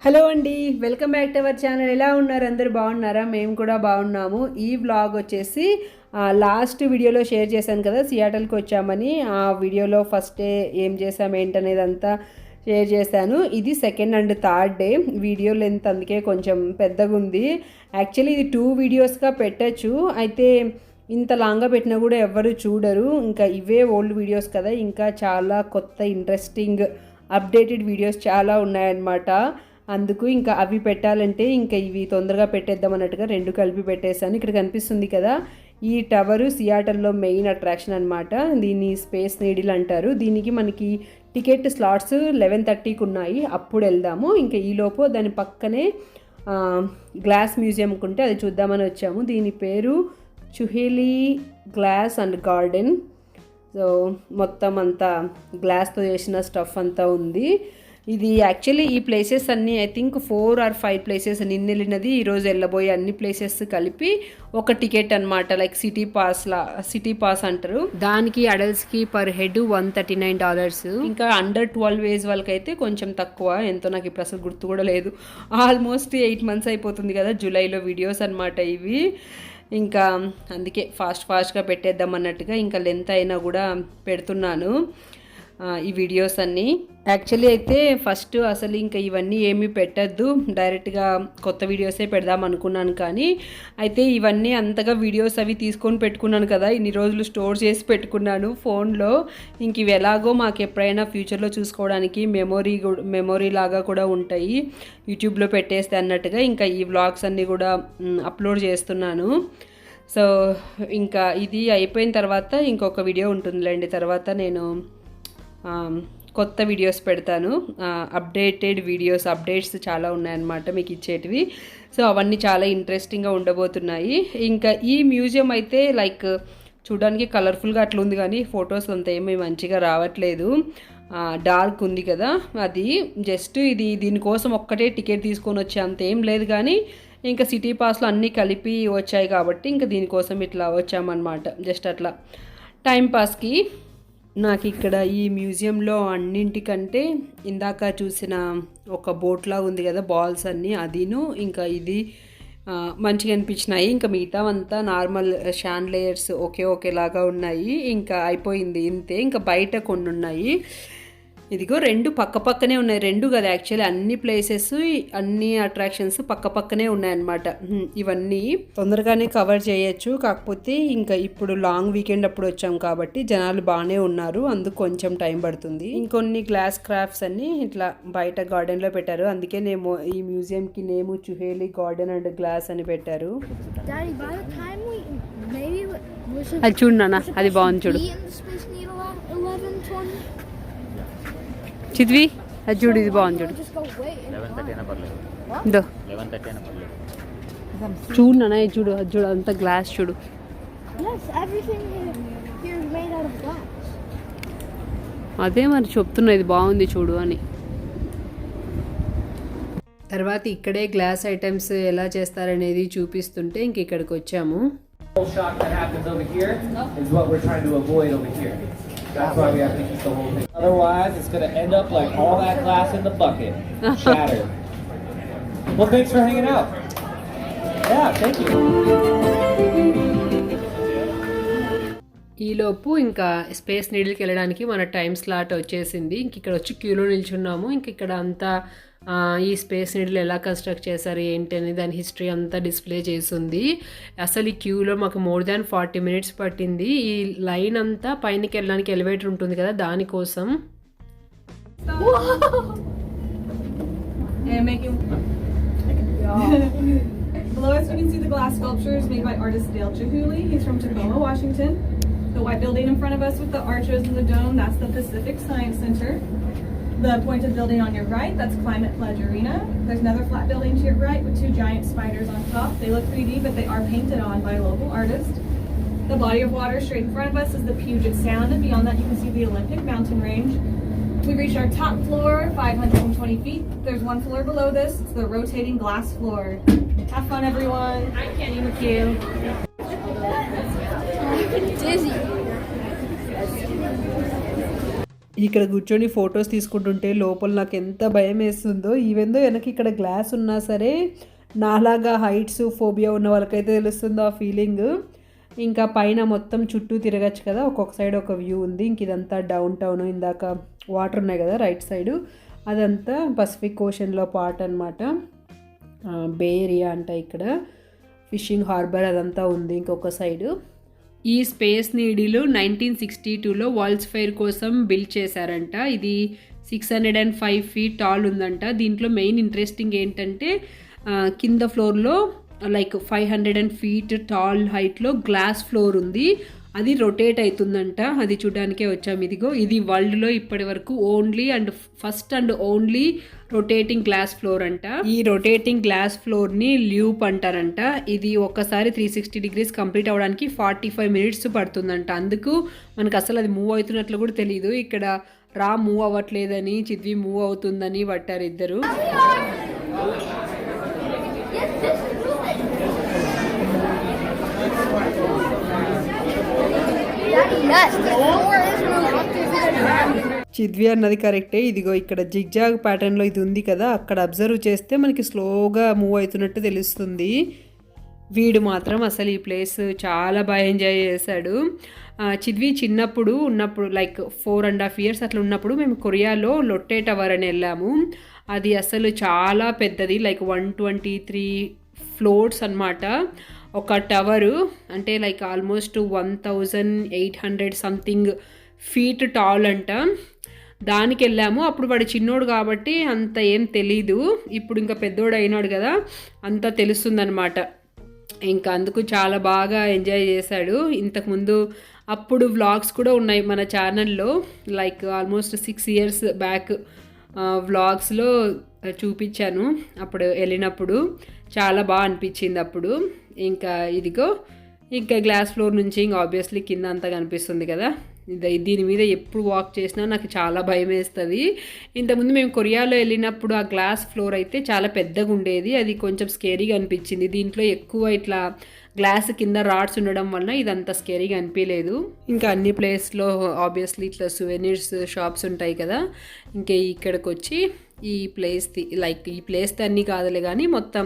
Hello అండి, welcome back to our channel. ఎలా ఉన్నారు? అందరు బాగున్నారా? మేము కూడా బాగున్నాము. ఈ వ్లాగ్ వచ్చేసి లాస్ట్ వీడియోలో షేర్ చేశాను కదా, సియాటల్కి వచ్చామని. ఆ వీడియోలో ఫస్ట్ డే ఏం చేసాం ఏంటనేది అంతా షేర్ చేశాను. ఇది second and third day. Video length అందుకే కొంచెం పెద్దగా ఉంది. యాక్చువల్లీ ఇది 2 వీడియోస్గా పెట్టచ్చు, అయితే ఇంత లాంగ్గా పెట్టినా కూడా ఎవ్వరు చూడరు. ఇంకా ఇవే ఓల్డ్ వీడియోస్ కదా, ఇంకా చాలా కొత్త ఇంట్రెస్టింగ్ అప్డేటెడ్ వీడియోస్ చాలా ఉన్నాయన్నమాట. అందుకు ఇంకా అవి పెట్టాలంటే ఇంకా ఇవి తొందరగా పెట్టేద్దాం అన్నట్టుగా 2 కలిపి పెట్టేశాను. ఇక్కడ కనిపిస్తుంది కదా, ఈ టవరు సియాటల్లో మెయిన్ అట్రాక్షన్ అనమాట. దీన్ని స్పేస్ నీడిల్ అంటారు. దీనికి మనకి టికెట్ స్లాట్స్ 11:30కి ఉన్నాయి. అప్పుడు వెళ్దాము. ఇంకా ఈలోపు దాని పక్కనే గ్లాస్ మ్యూజియం ఉంటే అది చూద్దామని వచ్చాము. దీని పేరు చుహేలీ గ్లాస్ అండ్ గార్డెన్. సో మొత్తం అంతా గ్లాస్తో చేసిన స్టఫ్ అంతా ఉంది. ఇది యాక్చువల్లీ ఈ ప్లేసెస్ అన్నీ ఐ థింక్ 4 or 5 ప్లేసెస్. నిన్న వెళ్ళినది, ఈరోజు వెళ్ళబోయే అన్ని ప్లేసెస్ కలిపి ఒక టికెట్ అనమాట. లైక్ సిటీ పాస్ అంటారు. దానికి అడల్ట్స్కి పర్ హెడ్ $139. ఇంకా అండర్ 12 ఏజ్ వాళ్ళకైతే కొంచెం తక్కువ, ఎంతో నాకు ఇప్పుడు అసలు గుర్తు కూడా లేదు. ఆల్మోస్ట్ 8 months అయిపోతుంది కదా, జూలైలో వీడియోస్ అనమాట ఇవి. ఇంకా అందుకే ఫాస్ట్గా పెట్టేద్దాం అన్నట్టుగా ఇంకా లెంత్ అయినా కూడా పెడుతున్నాను ఈ వీడియోస్ అన్నీ. యాక్చువల్లీ అయితే ఫస్ట్ అసలు ఇంకా ఇవన్నీ ఏమీ పెట్టద్దు, డైరెక్ట్గా కొత్త వీడియోసే పెడదాం అనుకున్నాను. కానీ అయితే ఇవన్నీ అంతగా వీడియోస్ అవి తీసుకొని పెట్టుకున్నాను కదా, ఇన్ని రోజులు స్టోర్ చేసి పెట్టుకున్నాను ఫోన్లో. ఇంక ఇవి ఎలాగో మాకు ఎప్పుడైనా ఫ్యూచర్లో చూసుకోవడానికి మెమొరీ లాగా కూడా ఉంటాయి, యూట్యూబ్లో పెట్టేస్తే అన్నట్టుగా ఇంకా ఈ వ్లాగ్స్ అన్నీ కూడా అప్లోడ్ చేస్తున్నాను. సో ఇంకా ఇది అయిపోయిన తర్వాత ఇంకొక వీడియో ఉంటుందిలేండి. తర్వాత నేను కొత్త వీడియోస్ పెడతాను, అప్డేటెడ్ వీడియోస్. అప్డేట్స్ చాలా ఉన్నాయన్నమాట మీకు ఇచ్చేటివి. సో అవన్నీ చాలా ఇంట్రెస్టింగ్గా ఉండబోతున్నాయి. ఇంకా ఈ మ్యూజియం అయితే లైక్ చూడడానికి కలర్ఫుల్గా అట్లా ఉంది, కానీ ఫొటోస్ అంత ఏమీ మంచిగా రావట్లేదు. డార్క్ ఉంది కదా, అది జస్ట్ దీనికోసం ఒక్కటే టికెట్ తీసుకొని వచ్చే అంత ఏం లేదు. కానీ ఇంకా సిటీ పాస్లో అన్నీ కలిపి వచ్చాయి కాబట్టి ఇంకా దీనికోసం ఇట్లా వచ్చామన్నమాట. జస్ట్ అట్లా టైంపాస్కి. నాకు ఇక్కడ ఈ మ్యూజియంలో అన్నింటికంటే ఇందాక చూసిన ఒక బోట్లా ఉంది కదా, బాల్స్ అన్నీ, అదిను ఇంకా ఇది మంచిగా అనిపించినాయి. ఇంకా మిగతా అంతా నార్మల్ షాండ్లేయర్స్ ఒకేలాగా ఉన్నాయి. ఇంకా అయిపోయింది ఇంతే. ఇంకా బయట కొన్ని ఉన్నాయి. ఇదిగో 2 పక్కనే ఉన్నాయి. 2 కదా యాక్చువల్లీ, అన్ని ప్లేసెస్ అన్ని అట్రాక్షన్స్ పక్కనే ఉన్నాయన్నమాట. ఇవన్నీ తొందరగానే కవర్ చేయొచ్చు. కాకపోతే ఇంకా ఇప్పుడు లాంగ్ వీకెండ్ అప్పుడు వచ్చాం కాబట్టి జనాలు బాగానే ఉన్నారు, అందుకు కొంచెం టైం పడుతుంది. ఇంకొన్ని గ్లాస్ క్రాఫ్ట్స్ అన్ని ఇట్లా బయట గార్డెన్లో పెట్టారు. అందుకే నేను ఈ మ్యూజియంకి నేము చుహేలీ గార్డెన్ అండ్ గ్లాస్ అని పెట్టారు. అది చూడు నాన్న, అది బాగుంది చూడు. చిద్వి అది చూడు, ఇది బాగుంది చూడు. చూడు నాన్న, చూడు అది చూడు, అంత గ్లాస్ చూడు. అదే మరి చెప్తున్నా, ఇది బాగుంది చూడు అని. తర్వాత ఇక్కడే గ్లాస్ ఐటమ్స్ ఎలా చేస్తారనేది చూపిస్తుంటే ఇంక ఇక్కడికి వచ్చాము. That's why we have to keep the whole thing. Otherwise, it's going to end up like all that glass in the bucket, shattered. Well, thanks for hanging out. Yeah, thank you. ఈలోపు ఇంకా space నీడిల్కి వెళ్ళడానికి మన time slot వచ్చేసింది. ఇంక ఇక్కడ వచ్చి క్యూలో నిల్చున్నాము. ఇంక ఇక్కడ అంతా ఈ స్పేస్ నీడిల్ ఎలా కన్స్ట్రక్ట్ చేశారు ఏంటి అని దాని హిస్టరీ అంతా డిస్ప్లే చేసింది. అసలు ఈ క్యూలో మాకు more than 40 minutes పట్టింది. ఈ లైన్ అంతా పైనకి వెళ్ళడానికి ఎలివేటర్ ఉంటుంది కదా, దానికోసం. Below us you can see the glass sculptures made by artist Dale Chihuly. He's from Tacoma, Washington. The white building in front of us with the arches and the dome, that's the Pacific Science Center. The pointed building on your right, that's Climate Pledge Arena. There's another flat building to your right with 2 giant spiders on top. They look 3D, but they are painted on by a local artist. The body of water straight in front of us is the Puget Sound, and beyond that you can see the Olympic mountain range. We reached our top floor, 520 feet. There's 1 floor below this. It's the rotating glass floor. Have fun, everyone. Hi, Kenny McHugh. Dizzy. ఇక్కడ కూర్చొని photos తీసుకుంటుంటే లోపల నాకు ఎంత భయం వేస్తుందో. ఈవెందో వెనక ఇక్కడ గ్లాస్ ఉన్నా సరే నాలాగా హైట్స్ ఫోబియా ఉన్న వాళ్ళకైతే తెలుస్తుందో ఆ ఫీలింగ్. ఇంకా పైన మొత్తం చుట్టూ తిరగచ్చు కదా, ఒక్కొక్క సైడ్ ఒక వ్యూ ఉంది. ఇంక ఇదంతా డౌన్ టౌన్, ఇందాక వాటర్ ఉన్నాయి కదా రైట్ సైడు, అదంతా పసిఫిక్ ఓషన్లో పార్ట్ అనమాట. బే ఏరియా అంట ఇక్కడ, ఫిషింగ్ హార్బర్ అదంతా ఉంది ఇంకొక సైడు. ఈ స్పేస్ నీడిలు 1962లో వరల్డ్స్ ఫెయిర్ కోసం బిల్డ్ చేశారంట. ఇది 605 feet టాల్ ఉందంట. దీంట్లో మెయిన్ ఇంట్రెస్టింగ్ ఏంటంటే కింద ఫ్లోర్లో లైక్ 500 feet టాల్ హైట్లో గ్లాస్ ఫ్లోర్ ఉంది. అది రొటేట్ అవుతుందంట. అది చూడడానికే వచ్చాము. ఇదిగో ఇది వరల్డ్లో ఇప్పటి వరకు first and only rotating glass floor అంట. ఈ రొటేటింగ్ గ్లాస్ ఫ్లోర్ని ల్యూప్ అంటారంట. ఇది ఒక్కసారి 360 degrees కంప్లీట్ అవ్వడానికి 45 minutes పడుతుందంట. అందుకు మనకు అసలు అది మూవ్ అవుతున్నట్లు కూడా తెలియదు. ఇక్కడ మూవ్ అవ్వట్లేదని, చిద్వి మూవ్ అవుతుందని పట్టారు ఇద్దరు. చిద్వి అన్నది కరెక్టే. ఇదిగో ఇక్కడ జిగ్జాగ్ ప్యాటర్న్లో ఇది ఉంది కదా, అక్కడ అబ్జర్వ్ చేస్తే మనకి స్లోగా మూవ్ అవుతున్నట్టు తెలుస్తుంది. వీడు మాత్రం అసలు ఈ ప్లేస్ చాలా బాగా ఎంజాయ్ చేశాడు. చిద్వి చిన్నప్పుడు ఉన్నప్పుడు లైక్ 4.5 years అట్లా ఉన్నప్పుడు మేము కొరియాలో లొట్టే టవర్ అని వెళ్ళాము. అది అసలు చాలా పెద్దది, లైక్ 123 floors అన్నమాట. ఒక టవరు అంటే like almost 1800 something feet tall అంట. దానికి వెళ్ళాము. అప్పుడు వాడు చిన్నోడు కాబట్టి అంత ఏం తెలీదు. ఇప్పుడు ఇంకా పెద్దోడు అయినాడు కదా, అంతా తెలుస్తుందన్నమాట. ఇంకా అందుకు చాలా బాగా ఎంజాయ్ చేశాడు. ఇంతకుముందు అప్పుడు వ్లాగ్స్ కూడా ఉన్నాయి మన ఛానల్లో, లైక్ ఆల్మోస్ట్ 6 years బ్యాక్ వ్లాగ్స్లో చూపించాను. అప్పుడు వెళ్ళినప్పుడు చాలా బాగా అనిపించింది అప్పుడు. ఇంకా ఇదిగో ఇంకా గ్లాస్ ఫ్లోర్ నుంచి ఇంకా ఆబ్వియస్లీ కింద అంతా కనిపిస్తుంది కదా. దీని మీద ఎప్పుడు వాక్ చేసినా నాకు చాలా భయం వేస్తుంది. ఇంతకుముందు మేము కొరియాలో వెళ్ళినప్పుడు ఆ గ్లాస్ ఫ్లోర్ అయితే చాలా పెద్దగా ఉండేది, అది కొంచెం స్కేరీగా అనిపించింది. దీంట్లో ఎక్కువ ఇట్లా గ్లాస్ కింద రాడ్స్ ఉండడం వలన ఇదంతా స్కేరీగా అనిపించలేదు. ఇంకా అన్ని ప్లేస్లో ఆబ్వియస్లీ ఇట్లా సువెనీర్స్ షాప్స్ ఉంటాయి కదా. ఇంకా ఇక్కడికి వచ్చి ఈ ప్లేస్ అన్నీ కాదులే కానీ మొత్తం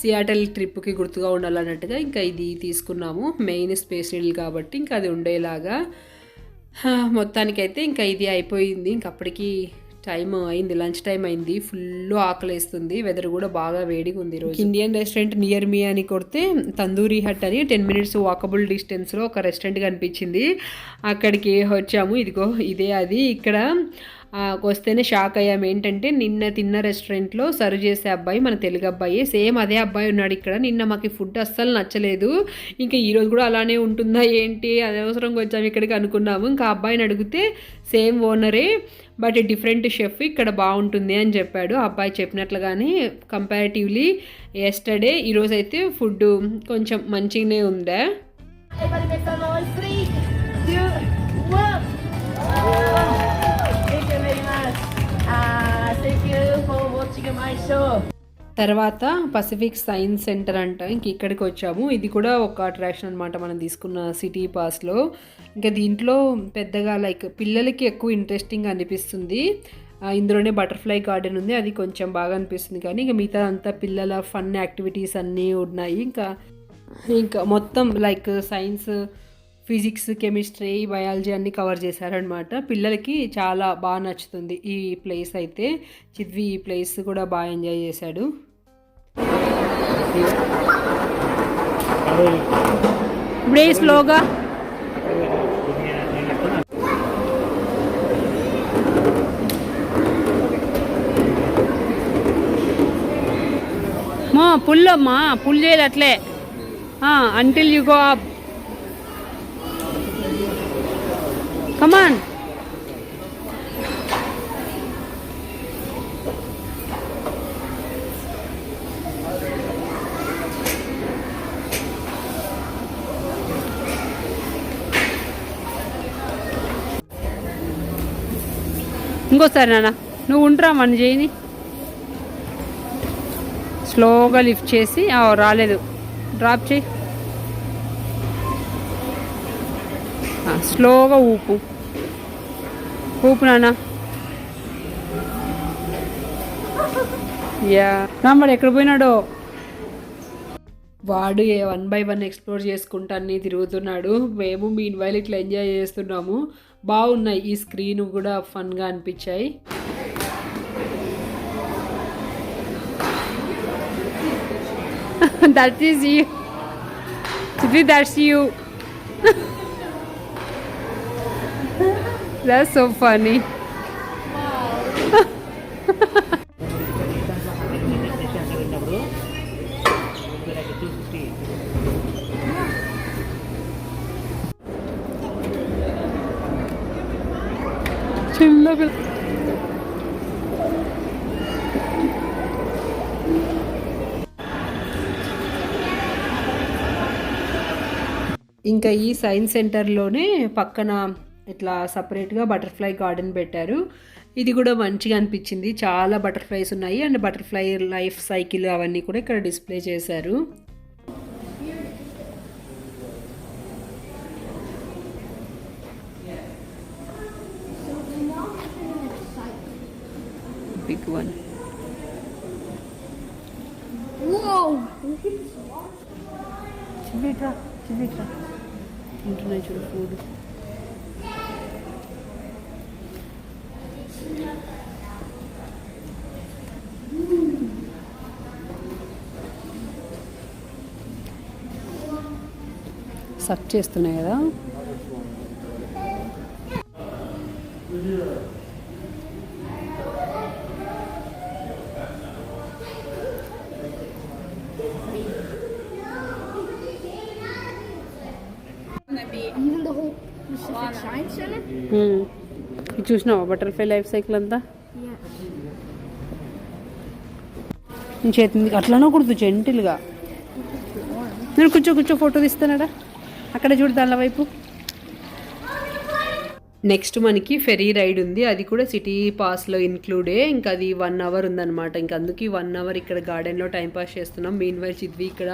సియాటల్ ట్రిప్కి గుర్తుగా ఉండాలన్నట్టుగా ఇంకా ఇది తీసుకున్నాము. మెయిన్ స్పేస్ నీళ్ళు కాబట్టి ఇంకా అది ఉండేలాగా. మొత్తానికైతే ఇంకా ఇది అయిపోయింది. ఇంక అప్పటికి టైం అయింది, లంచ్ టైం అయింది. ఫుల్ ఆకలిస్తుంది, వెదర్ కూడా బాగా వేడిగా ఉంది. రోజు ఇండియన్ రెస్టారెంట్ నియర్ మీ అని కొడితే తందూరి హట్ అని 10 minutes వాకబుల్ డిస్టెన్స్లో ఒక రెస్టారెంట్ కనిపించింది. అక్కడికి వచ్చాము. ఇదిగో ఇదే అది. ఇక్కడ వస్తేనే షాక్ అయ్యాము. ఏంటంటే నిన్న తిన్న రెస్టారెంట్లో సర్వ్ చేసే అబ్బాయి మన తెలుగు అబ్బాయి, సేమ్ అదే అబ్బాయి ఉన్నాడు ఇక్కడ. నిన్న మాకు ఫుడ్ అస్సలు నచ్చలేదు. ఇంకా ఈరోజు కూడా అలానే ఉంటుందా ఏంటి, అనవసరంగా వచ్చాము ఇక్కడికి అనుకున్నాము. ఇంకా అబ్బాయిని అడిగితే సేమ్ ఓనరే బట్ డిఫరెంట్ షెఫ్, ఇక్కడ బాగుంటుంది అని చెప్పాడు. ఆ అబ్బాయి చెప్పినట్లుగానే కంపారిటివ్లీ ఎస్టర్డే ఈరోజు అయితే ఫుడ్ కొంచెం మంచిగానే ఉందా. తర్వాత పసిఫిక్ సైన్స్ సెంటర్ అంట, ఇంక ఇక్కడికి వచ్చాము. ఇది కూడా ఒక అట్రాక్షన్ అనమాట మనం తీసుకున్న సిటీ పాస్లో. ఇంకా దీంట్లో పెద్దగా లైక్ పిల్లలకి ఎక్కువ ఇంట్రెస్టింగ్ అనిపిస్తుంది. ఇందులోనే బటర్ఫ్లై గార్డెన్ ఉంది, అది కొంచెం బాగా అనిపిస్తుంది. కానీ ఇంకా మిగతా అంతా పిల్లల ఫన్ యాక్టివిటీస్ అన్నీ ఉన్నాయి. ఇంకా మొత్తం like science, physics, chemistry, biology అన్నీ కవర్ చేశారనమాట. పిల్లలకి చాలా బాగా నచ్చుతుంది ఈ ప్లేస్ అయితే. చిద్వి ఈ ప్లేస్ కూడా బాగా ఎంజాయ్ చేశాడు. ఇప్పుడే స్లోగా పుల్ చేయాలి అట్లే until you go up. Come on. ఇంకోసారి నాన్న నువ్వు ఉంటారా మన చేయని. స్లోగా లిఫ్ట్ చేసి రాలేదు డ్రాప్ చేయి, స్లోగా ఊపు. ఊపు నాన్న. యా రామ్మడు ఎక్కడ పోయినాడో. వాడు 1 by 1 ఎక్స్ప్లోర్ చేసుకుంటా అన్నీ తిరుగుతున్నాడు. మేము మీన్ వైల్ ఇట్లా ఎంజాయ్ చేస్తున్నాము. బాగున్నాయి, ఈ స్క్రీన్ కూడా ఫన్గా అనిపించాయి. That is you Chitri, that's you. That's so funny. ఇంకా ఈ సైన్స్ సెంటర్లోనే పక్కన ఇట్లా సపరేట్గా బటర్ఫ్లై గార్డెన్ పెట్టారు. ఇది కూడా మంచిగా అనిపించింది. చాలా బటర్ఫ్లైస్ ఉన్నాయి అండ్ బటర్ఫ్లై లైఫ్ సైకిల్ అవన్నీ కూడా ఇక్కడ డిస్ప్లే చేశారు. Big one. Whoa! Chivitra. International food. సక్ చేస్తున్నాయి కదా. Even the whole Pacific Science Center? ఇది చూసినావా బటర్ఫ్లై లైఫ్ సైకిల్ అంతా? Yeah. నేను చేతి అట్లానో కుడుతు జెంటిల్గా. నేను కూర్చో ఫోటో తీస్తానడా అక్కడ చూడు దాని వైపు. నెక్స్ట్ మనకి ఫెరీ రైడ్ ఉంది, అది కూడా సిటీ పాస్లో ఇన్క్లూడే. ఇంకా అది 1 hour ఉందన్నమాట. ఇంకా అందుకే 1 hour ఇక్కడ గార్డెన్లో టైంపాస్ చేస్తున్నాం. మీన్ వైల్ చిద్వి ఇక్కడ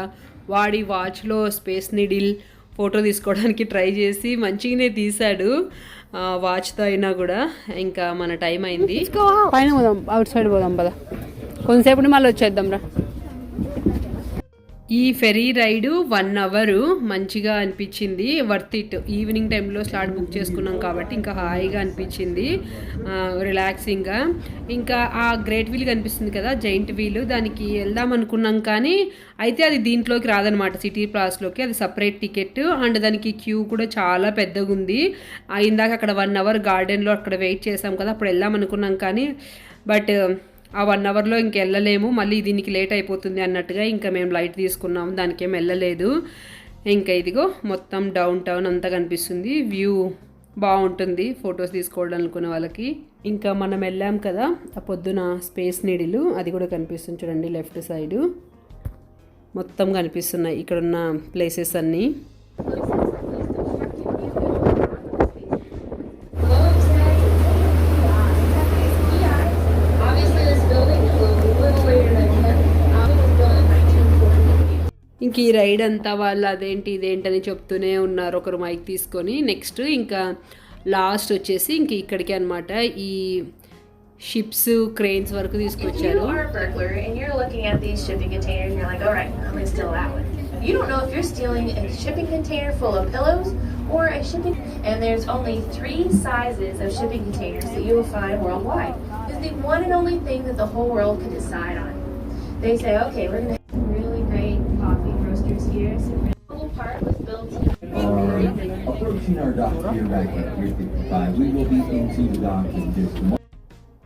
వాడి వాచ్లో స్పేస్ నీడిల్ ఫోటో తీసుకోవడానికి ట్రై చేసి మంచిగానే తీశాడు వాచ్తో అయినా కూడా. ఇంకా మన టైం అయింది, పైన పోదాం, అవుట్ సైడ్ పోదాం పద. కొంతసేపు మళ్ళీ వచ్చేద్దాం రా. ఈ ఫెరీ రైడు 1 hour మంచిగా అనిపించింది, వర్త్ ఇట్. ఈవినింగ్ టైంలో స్లాట్ బుక్ చేసుకున్నాం కాబట్టి ఇంకా హాయిగా అనిపించింది, రిలాక్సింగ్గా. ఇంకా ఆ గ్రేట్ వీల్ కనిపిస్తుంది కదా, జైంట్ వీల్, దానికి వెళ్దాం అనుకున్నాం కానీ అయితే అది దీంట్లోకి రాదనమాట, సిటీ పాస్లోకి. అది సపరేట్ టికెట్ అండ్ దానికి క్యూ కూడా చాలా పెద్దగా ఉంది. ఇందాక అక్కడ 1 hour గార్డెన్లో అక్కడ వెయిట్ చేసాం కదా, అప్పుడు వెళ్దాం అనుకున్నాం కానీ బట్ ఆ 1 hourలో ఇంక వెళ్ళలేము, మళ్ళీ దీనికి లేట్ అయిపోతుంది అన్నట్టుగా ఇంకా మేము లైట్ తీసుకున్నాము, దానికేం వెళ్ళలేదు. ఇంకా ఇదిగో మొత్తం డౌన్ టౌన్ అంతా కనిపిస్తుంది, వ్యూ బాగుంటుంది ఫొటోస్ తీసుకోవడం అనుకునే వాళ్ళకి. ఇంకా మనం వెళ్ళాం కదా ఆ పొద్దున స్పేస్ నీడిలు, అది కూడా కనిపిస్తుంది చూడండి లెఫ్ట్ సైడు. మొత్తం కనిపిస్తున్నాయి ఇక్కడున్న ప్లేసెస్ అన్నీ. ఇంక ఈ రైడ్ అంతా వాళ్ళు అదేంటి ఇదేంటని చెప్తూనే ఉన్నారు ఒకరు మైక్ తీసుకొని. నెక్స్ట్ ఇంకా లాస్ట్ వచ్చేసి ఇంక ఇక్కడికి అనమాట, ఈ షిప్స్ క్రేన్స్ వరకు తీసుకొచ్చారు. or a shipping, and there's only 3 sizes of shipping containers that you will find worldwide. It's the one and only thing that the whole world could decide on. They say, okay, we're going to have really great coffee roasters here. So the whole part was built approaching our dock here back at Pier 55. We will be into the dock in just a moment.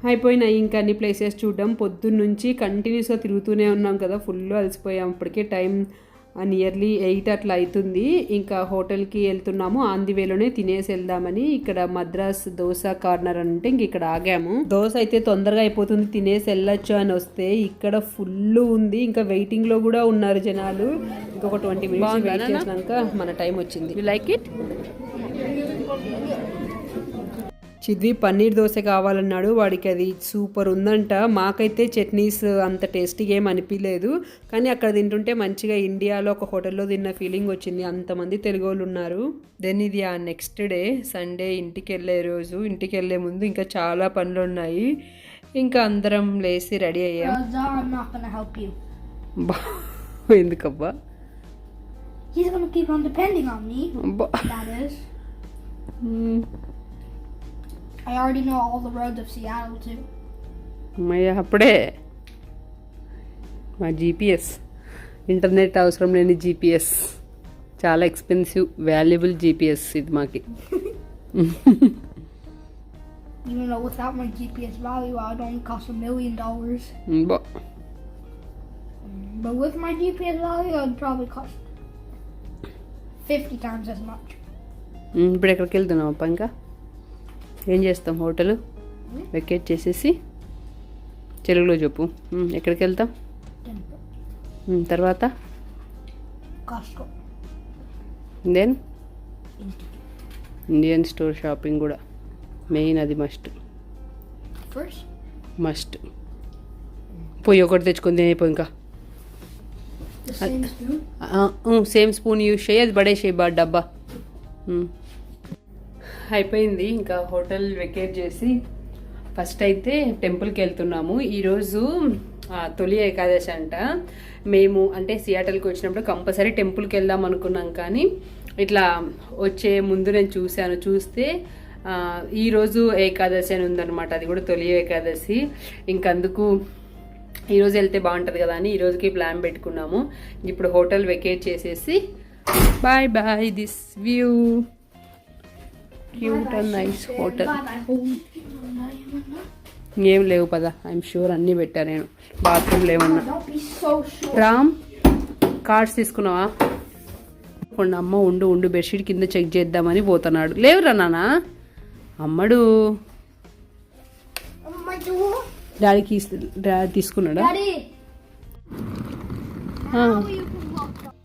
అయిపోయినాయి ఇంకా అన్ని places చూడడం. పొద్దున్న నుంచి కంటిన్యూస్గా తిరుగుతూనే ఉన్నాం కదా, ఫుల్ అలసిపోయాం. ఇప్పటికే టైం నియర్లీ 8 అట్లా అవుతుంది. ఇంకా హోటల్కి వెళ్తున్నాము, ఆన్ ది వేలోనే తినేసి వెళ్దామని. ఇక్కడ మద్రాస్ దోశ కార్నర్ అంటే ఇంక ఇక్కడ ఆగాము. దోశ అయితే తొందరగా అయిపోతుంది, తినేసి వెళ్ళొచ్చు అని వస్తే ఇక్కడ ఫుల్ ఉంది. ఇంకా వెయిటింగ్లో కూడా ఉన్నారు జనాలు. ఇంకొక 20 minutes వెయిట్ చేసినాక మన టైం వచ్చింది. You like it? Chidvi paneer dosa కావాలన్నాడు. వాడికి అది సూపర్ ఉందంట. మాకైతే చట్నీస్ అంత టేస్టీగా ఏం అనిపించలేదు, కానీ అక్కడ తింటుంటే మంచిగా ఇండియాలో ఒక హోటల్లో తిన్న ఫీలింగ్ వచ్చింది. అంతమంది తెలుగు వాళ్ళు ఉన్నారు. దెన్ ఇది ఆ నెక్స్ట్ డే సండే ఇంటికి వెళ్ళే రోజు. ఇంటికి వెళ్ళే ముందు ఇంకా చాలా పనులు ఉన్నాయి. ఇంకా అందరం లేచి రెడీ అయ్యాం. I'm not gonna help you. ఎందుకబ్బా? He's gonna keep on depending on me. అబ్బా. That is. I already know all the roads of Seattle too. అమ్మయ్య అప్పుడే మా జీపీఎస్, ఇంటర్నెట్ అవసరం లేని జీపీఎస్, చాలా ఎక్స్పెన్సివ్ వాల్యుబుల్ జీపీఎస్ ఇది మాకి. Even though without my GPS value, I would only cost $1 million. But with my GPS value, it would probably cost 50 times as much. ఇప్పుడు ఎక్కడికి వెళ్తున్నాం అప్ప? ఇంకా ఏం చేస్తాం? హోటల్ వెకేట్ చేసేసి తెలుగులో చెప్పు. ఎక్కడికి వెళ్తాం తర్వాత? Costco. Then Indian store shopping కూడా మెయిన్, అది First? మస్ట్. పోయి ఒకటి తెచ్చుకొని తినైపోయి ఇంకా The same spoon? Same spoon use చేయి, అది పడేసేయి బా డబ్బా. అయిపోయింది ఇంకా హోటల్ వెకేట్ చేసి ఫస్ట్ అయితే టెంపుల్కి వెళ్తున్నాము. ఈరోజు తొలి ఏకాదశి అంట. మేము అంటే సియాటల్కి వచ్చినప్పుడు కంపల్సరీ టెంపుల్కి వెళ్దాం అనుకున్నాం, కానీ ఇట్లా వచ్చే ముందు నేను చూస్తే ఈరోజు ఏకాదశి అని ఉందన్నమాట. అది కూడా తొలి ఏకాదశి. ఇంకందుకు ఈరోజు వెళ్తే బాగుంటుంది కదా అని ఈరోజుకి ప్లాన్ పెట్టుకున్నాము. ఇప్పుడు హోటల్ వెకేట్ చేసేసి bye bye. This view cute and nice hotel. ఏం లేవు పదా, ఐఎమ్ షూర్ అన్నీ పెట్టా నేను. బాత్రూమ్ లేవన్నా. Don't be so sure. Ram cards తీసుకున్నావా? అమ్మ ఉండు బెడ్షీట్ కింద చెక్ చేద్దామని పోతున్నాడు. లేవురా నాన్న. అమ్మడు My door. డాడీకి తీసుకున్నాడా? Daddy.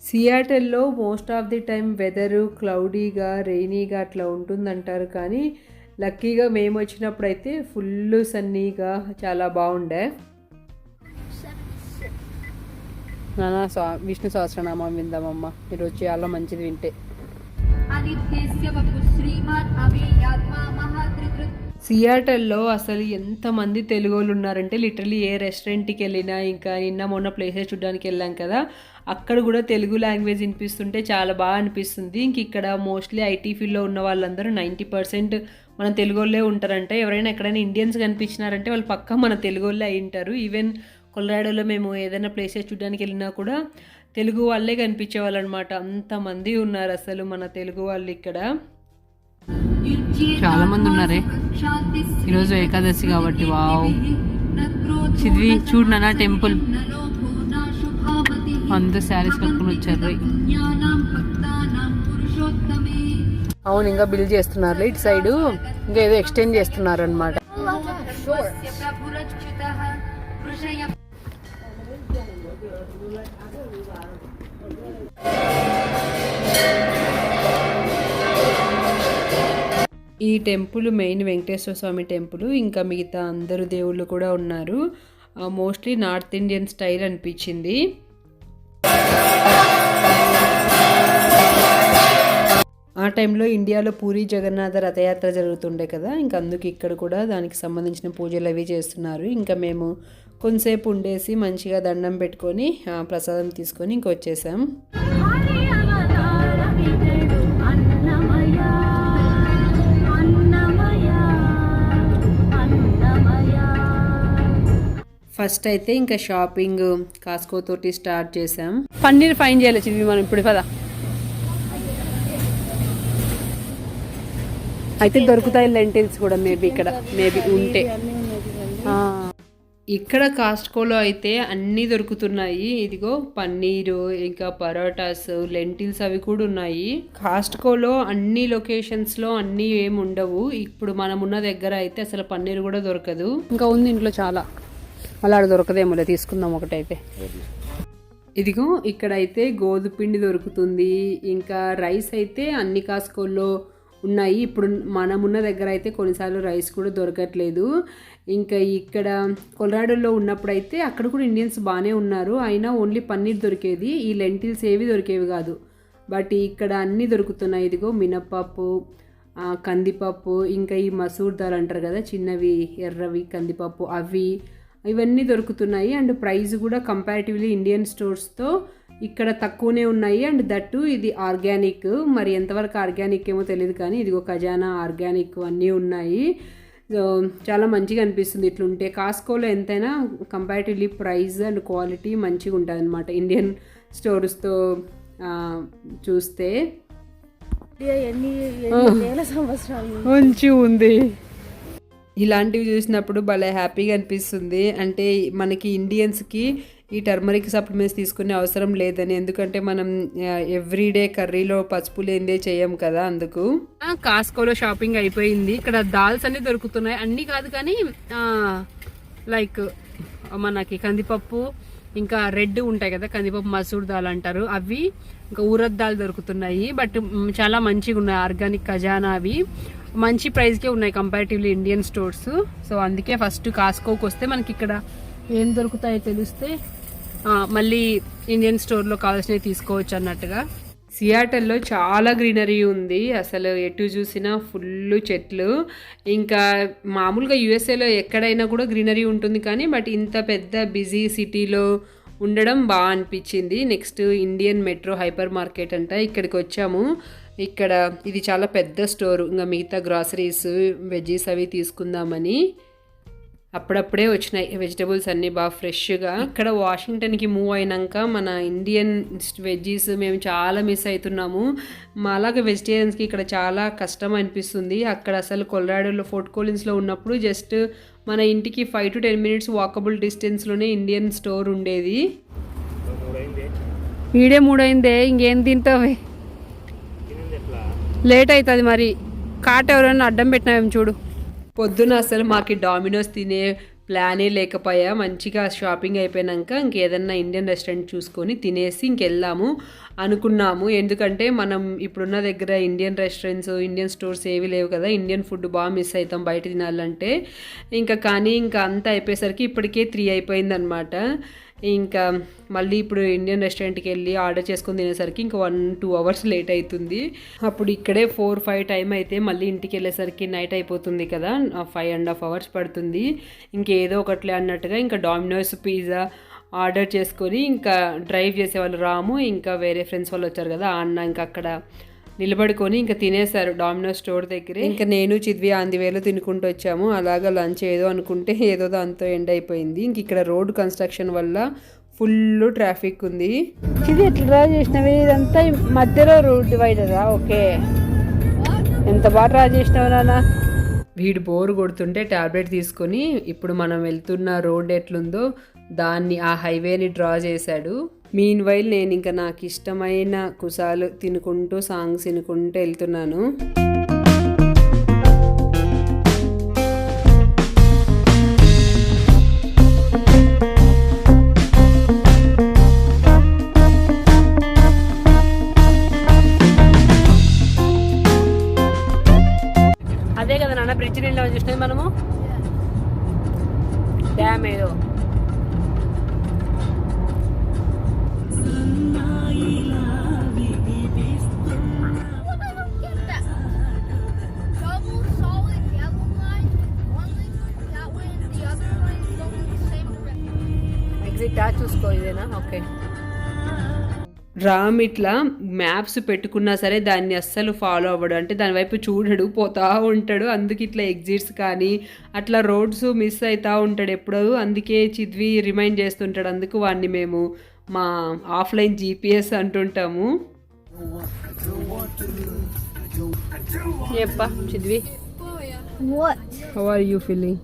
సియాటల్లో most of the time weather క్లౌడీగా రెయినీగా అట్లా ఉంటుందంటారు, కానీ లక్కీగా మేము వచ్చినప్పుడు అయితే ఫుల్ సన్నీగా చాలా బాగుండే. నాన్న విష్ణు సహస్రనామం విందామమ్మ ఈరోజు, చాలా మంచిది వింటే. సియాటల్లో అసలు ఎంతమంది తెలుగు వాళ్ళు ఉన్నారంటే లిటరలీ ఏ రెస్టారెంట్కి వెళ్ళినా, ఇంకా నిన్న మొన్న ప్లేసెస్ చూడడానికి వెళ్ళాం కదా, అక్కడ కూడా తెలుగు లాంగ్వేజ్ వినిపిస్తుంటే చాలా బాగా అనిపిస్తుంది. ఇంక ఇక్కడ మోస్ట్లీ ఐటీ ఫీల్డ్లో ఉన్న వాళ్ళందరూ 90% మన తెలుగు వాళ్ళే ఉంటారంటే. ఎవరైనా ఎక్కడైనా ఇండియన్స్ కనిపించినారంటే వాళ్ళు పక్కా మన తెలుగు వాళ్ళే అయి ఉంటారు. ఈవెన్ కొలరాడోలో మేము ఏదైనా ప్లేసెస్ చూడడానికి వెళ్ళినా కూడా తెలుగు వాళ్ళే కనిపించేవాళ్ళు అనమాట. అంతమంది ఉన్నారు అసలు మన తెలుగు వాళ్ళు ఇక్కడ. చాలా మంది ఉన్నారే ఈరోజు ఏకాదశి కాబట్టి. వావ్, చిద్వి చూడనా టెంపుల్ అందరూ శారీస్ కట్టుకుని వచ్చారు. అవును, ఇంకా బిల్ చేస్తున్నారు ఇటు సైడ్, ఇంకా ఏదో ఎక్స్టెండ్ చేస్తున్నారు అనమాట. ఈ టెంపుల్ మెయిన్ వెంకటేశ్వర స్వామి టెంపుల్. ఇంకా మిగతా అందరు దేవుళ్ళు కూడా ఉన్నారు. మోస్ట్లీ నార్త్ ఇండియన్ స్టైల్ అనిపించింది. ఆ టైంలో ఇండియాలో పూరి జగన్నాథ రథయాత్ర జరుగుతుండే కదా, ఇంకా అందుకు ఇక్కడ కూడా దానికి సంబంధించిన పూజలు అవి చేస్తున్నారు. ఇంకా మేము కొంతసేపు ఉండేసి మంచిగా దండం పెట్టుకొని ప్రసాదం తీసుకొని ఇంకొచ్చేసాం. ఫస్ట్ అయితే ఇంకా షాపింగ్ కాస్కో తోటి స్టార్ట్ చేసాం. పన్నీర్ ఫైన్ చేయలేదు చివి మనం ఇప్పుడు పదా. అయితే దొరుకుతాయి లెంటిల్స్ కూడా మేబీ ఇక్కడ, మేబీ ఉంటే. ఇక్కడ కాస్ట్కోలో అయితే అన్నీ దొరుకుతున్నాయి. ఇదిగో పన్నీరు, ఇంకా పరోటాస్, లెంటిల్స్ అవి కూడా ఉన్నాయి. కాస్ట్కోలో అన్ని లొకేషన్స్లో అన్నీ ఏమి ఉండవు. ఇప్పుడు మనం ఉన్న దగ్గర అయితే అసలు పన్నీర్ కూడా దొరకదు. ఇంకా ఉంది ఇంట్లో చాలా, అలా దొరకదేమోలే, తీసుకుందాం ఒకటైతే. ఇదిగో ఇక్కడైతే గోధుమ పిండి దొరుకుతుంది. ఇంకా రైస్ అయితే అన్ని కాస్కోల్లో ఉన్నాయి. ఇప్పుడు మనమున్న దగ్గర అయితే కొన్నిసార్లు రైస్ కూడా దొరకట్లేదు. ఇంకా ఇక్కడ కొలరాడోలో ఉన్నప్పుడైతే అక్కడ కూడా ఇండియన్స్ బాగానే ఉన్నారు, అయినా ఓన్లీ పన్నీర్ దొరికేది, ఈ లెంటిల్స్ ఏవి దొరికేవి కాదు. బట్ ఇక్కడ అన్నీ దొరుకుతున్నాయి. ఇదిగో మినప్పప్పు, కందిపప్పు, ఇంకా ఈ మసూర్ దాల్ అంటారు కదా చిన్నవి ఎర్రవి కందిపప్పు, ఇవన్నీ దొరుకుతున్నాయి. అండ్ ప్రైస్ కూడా కంపారిటివ్లీ ఇండియన్ స్టోర్స్తో ఇక్కడ తక్కువనే ఉన్నాయి. అండ్ దట్టు ఇది ఆర్గానిక్, మరి ఎంతవరకు ఆర్గానిక్ ఏమో తెలియదు కానీ ఇదిగో ఖజానా ఆర్గానిక్ అన్నీ ఉన్నాయి. సో చాలా మంచిగా అనిపిస్తుంది ఇట్లుంటే. కాస్కోలో ఎంతైనా కంపారిటివ్లీ ప్రైస్ అండ్ క్వాలిటీ మంచిగా ఉంటుంది అనమాట ఇండియన్ స్టోర్స్తో చూస్తే. మంచిగా ఉంది. ఇలాంటివి చూసినప్పుడు భలే హ్యాపీగా అనిపిస్తుంది. అంటే మనకి ఇండియన్స్కి ఈ టర్మరిక్ సప్లిమెంట్స్ తీసుకునే అవసరం లేదని, ఎందుకంటే మనం ఎవ్రీడే కర్రీలో పసుపు లేనిదే చేయం కదా. అందుకు కాస్కోలో షాపింగ్ అయిపోయింది. ఇక్కడ దాల్స్ అన్నీ దొరుకుతున్నాయి, అన్నీ కాదు కానీ లైక్ మనకి కందిపప్పు, ఇంకా రెడ్ ఉంటాయి కదా కందిపప్పు, మసూర్ దాల్ అంటారు అవి, ఇంకా ఊరద్ దాల్ దొరుకుతున్నాయి. బట్ చాలా మంచిగా ఉన్నాయి, ఆర్గానిక్ ఖజానా అవి మంచి ప్రైస్కే ఉన్నాయి కంపారిటివ్లీ ఇండియన్ స్టోర్స్. సో అందుకే ఫస్ట్ కాస్కోకి వస్తే మనకి ఇక్కడ ఏం దొరుకుతాయో తెలిస్తే మళ్ళీ ఇండియన్ స్టోర్లో కావాల్సినవి తీసుకోవచ్చు అన్నట్టుగా. సియాటల్లో చాలా గ్రీనరీ ఉంది, అసలు ఎటు చూసినా ఫుల్ చెట్లు. ఇంకా మామూలుగా యూఎస్ఏలో ఎక్కడైనా కూడా గ్రీనరీ ఉంటుంది కానీ బట్ ఇంత పెద్ద బిజీ సిటీలో ఉండడం బాగా అనిపించింది. Next Indian metro hyper market అంట, ఇక్కడికి వచ్చాము. ఇక్కడ ఇది చాలా పెద్ద స్టోర్, ఇంకా మిగతా గ్రాసరీస్ వెజ్జీస్ అవి తీసుకుందామని. అప్పుడప్పుడే వచ్చినాయి వెజిటబుల్స్ అన్నీ బాగా ఫ్రెష్గా. ఇక్కడ వాషింగ్టన్కి మూవ్ అయినాక మన ఇండియన్ వెజ్జీస్ మేము చాలా మిస్ అవుతున్నాము. మాలాగా వెజిటేరియన్స్కి ఇక్కడ చాలా కష్టం అనిపిస్తుంది. అక్కడ అసలు కొలరాడోలో ఫోర్ట్ కోలిన్స్లో ఉన్నప్పుడు జస్ట్ మన ఇంటికి 5 to 10 minutes వాకబుల్ డిస్టెన్స్లోనే ఇండియన్ స్టోర్ ఉండేది. ఈడే 3 అయిందే, ఇంకేం తింటావే, లేట్ అవుతుంది మరి. కాట్ ఎవరైనా అడ్డం పెట్టినావేం చూడు. పొద్దున అసలు మాకు డామినోస్ తినే ప్లానే లేకపోయా. మంచిగా షాపింగ్ అయిపోయాక ఇంకేదన్నా ఇండియన్ రెస్టారెంట్ చూసుకొని తినేసి ఇంకెళ్ళాము అనుకున్నాము. ఎందుకంటే మనం ఇప్పుడున్న దగ్గర ఇండియన్ రెస్టారెంట్స్, ఇండియన్ స్టోర్స్ ఏవి లేవు కదా, ఇండియన్ ఫుడ్ బాగా మిస్ అవుతాం బయట తినాలంటే. కానీ అంతా అయిపోయేసరికి ఇప్పటికే 3 అయిపోయిందనమాట. ఇంకా మళ్ళీ ఇప్పుడు ఇండియన్ రెస్టారెంట్కి వెళ్ళి ఆర్డర్ చేసుకొని తినేసరికి ఇంకా 1-2 hours లేట్ అవుతుంది. అప్పుడు ఇక్కడే 4-5 టైం అయితే మళ్ళీ ఇంటికి వెళ్ళేసరికి నైట్ అయిపోతుంది కదా, 5.5 hours పడుతుంది. ఇంకేదో ఒకట్లే అన్నట్టుగా ఇంకా డామినోస్ పిజ్జా ఆర్డర్ చేసుకొని ఇంకా డ్రైవ్ చేసేవాళ్ళు రాము, ఇంకా వేరే ఫ్రెండ్స్ వాళ్ళు వచ్చారు కదా అన్న, ఇంకా అక్కడ నిలబడుకొని ఇంకా తినేశారు డామినోస్ స్టోర్ దగ్గరే. ఇంకా నేను చిద్వి ఆందివేలో తినుకుంటూ వచ్చాము. అలాగా లంచ్ ఏదో అనుకుంటే ఏదో దాంతో ఎండ్ అయిపోయింది. ఇంక ఇక్కడ రోడ్ కన్స్ట్రక్షన్ వల్ల ఫుల్ ట్రాఫిక్ ఉంది. ఇది ఎట్లా డ్రా చేసినవి, ఇదంతా మధ్యలో రోడ్ డివైడరా? ఓకే, ఎంత బాగా డ్రా చేసినావు నాన్న. వీడు బోర్ కొడుతుంటే ట్యాబ్లెట్ తీసుకొని ఇప్పుడు మనం వెళ్తున్న రోడ్ ఎట్లుందో దాన్ని ఆ హైవేని డ్రా చేశాడు. మీన్ వైల్ నేను ఇంకా నాకు ఇష్టమైన కుసాలు తినుకుంటూ సాంగ్స్ వినుకుంటూ వెళ్తున్నాను. అదే కదా నాన్న బ్రిడ్జ్ నిండా చూసినది మనము, డ్యామ్ ఏదో. చూసుకో ఇదేనా? ఓకే. రామ్ ఇట్లా మ్యాప్స్ పెట్టుకున్నా సరే దాన్ని అస్సలు ఫాలో అవ్వడు, అంటే దాని వైపు చూడడు, పోతా ఉంటాడు. అందుకే ఇట్లా ఎగ్జిట్స్ కానీ అట్లా రోడ్స్ మిస్ అవుతూ ఉంటాడు ఎప్పుడూ. అందుకే చిద్వి రిమైండ్ చేస్తుంటాడు. అందుకు వాడిని మేము మా ఆఫ్లైన్ GPS అంటుంటాము. చెప్పా Chidvi, how are you feeling?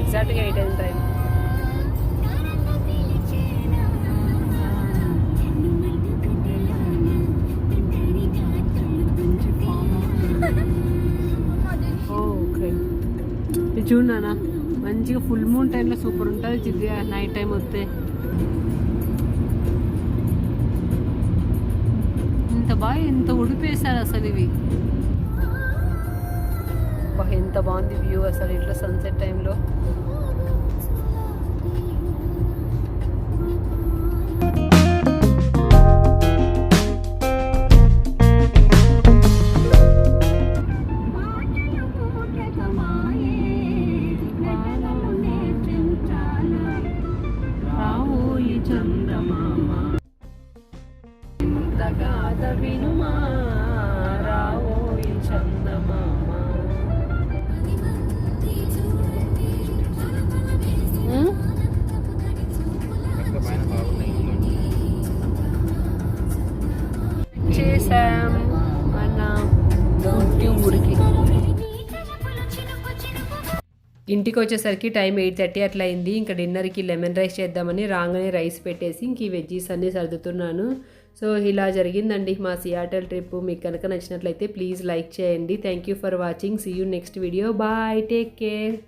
ఎగ్జాక్ట్గా 8 అయింది టైం. ఓకే, చూడు నాన్న మంచిగా ఫుల్ మూన్ టైంలో సూపర్ ఉంటుంది చిద్దిగా నైట్ టైం వస్తే. ఇంత బాగా ఎంత ఉడిపేశారు అసలు ఇవి. ఎంత బాగుంది వ్యూ అసలు ఇట్లా సన్సెట్ టైంలో. చేసాం మన ఊరికి. ఇంటికి వచ్చేసరికి టైం 8:30 అట్లా అయింది. ఇంకా డిన్నర్కి లెమన్ రైస్ చేద్దామని రాగానే రైస్ పెట్టేసి ఇంక ఈ వెజ్జీస్ అన్నీ సర్దుతున్నాను. సో ఇలా జరిగిందండి మా సియాటల్ ట్రిప్. మీకు కనుక నచ్చినట్లయితే ప్లీజ్ లైక్ చేయండి. Thank you for watching. See you next video. Bye, take care.